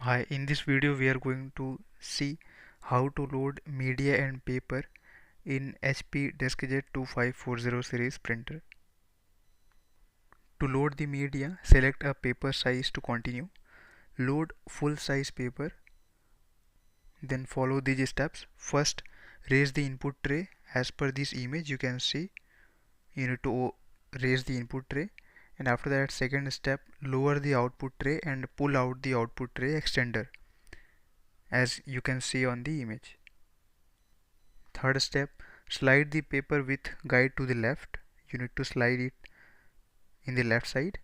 Hi, in this video we are going to see how to load media and paper in HP Deskjet 2540 series printer. To load the media, select a paper size to continue. Load full size paper, then follow these steps. First, raise the input tray. As per this image, you can see you need to raise the input tray, and after that, second step, lower the output tray and pull out the output tray extender, as you can see on the image. Third step, slide the paper with guide to the left. You need to slide it in the left side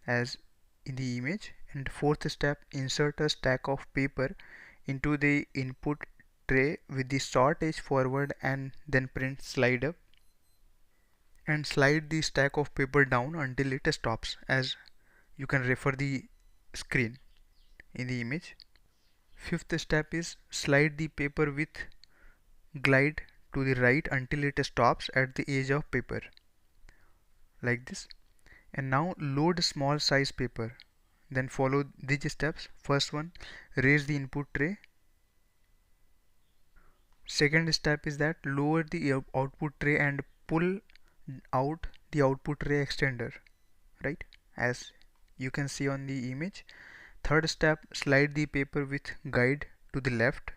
as in the image. And fourth step, insert a stack of paper into the input tray with the short edge forward and then print slide up, and slide the stack of paper down until it stops, as you can refer the screen in the image. Fifth step is slide the paper with glide to the right until it stops at the edge of paper, like this. And now load small size paper, then follow these steps. First one, raise the input tray. Second step is that lower the output tray and pull out the output tray extender, right, as you can see on the image. Third step, slide the paper with guide to the left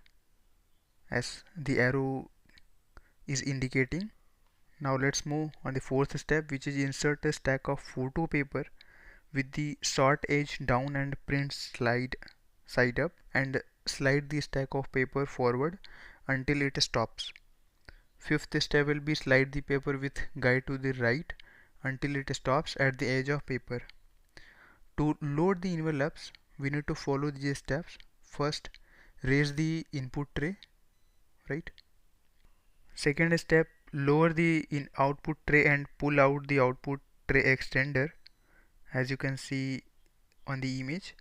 as the arrow is indicating. Now let's move on the fourth step, which is insert a stack of photo paper with the short edge down and print slide side up, and slide the stack of paper forward until it stops. Fifth step will be slide the paper with guide to the right until it stops at the edge of paper. To load the envelopes, we need to follow these steps. First, raise the input tray, right? Second step, lower the output tray and pull out the output tray extender, as you can see on the image.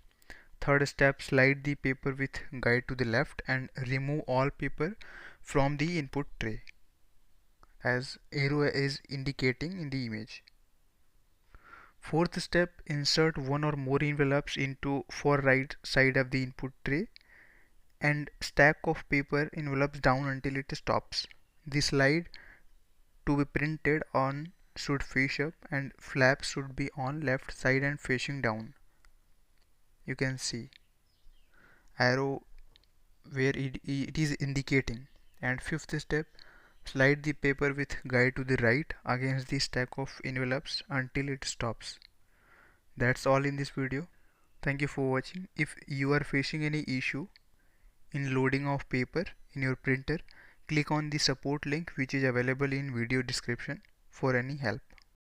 Third step, slide the paper with guide to the left and remove all paper from the input tray, as arrow is indicating in the image. Fourth step, insert one or more envelopes into far right side of the input tray and stack of paper envelopes down until it stops. The slide to be printed on should face up and flaps should be on left side and facing down. You can see arrow where it is indicating. And fifth step, slide the paper with guide to the right against the stack of envelopes until it stops. That's all in this video. Thank you for watching. If you are facing any issue in loading of paper in your printer, click on the support link which is available in video description for any help.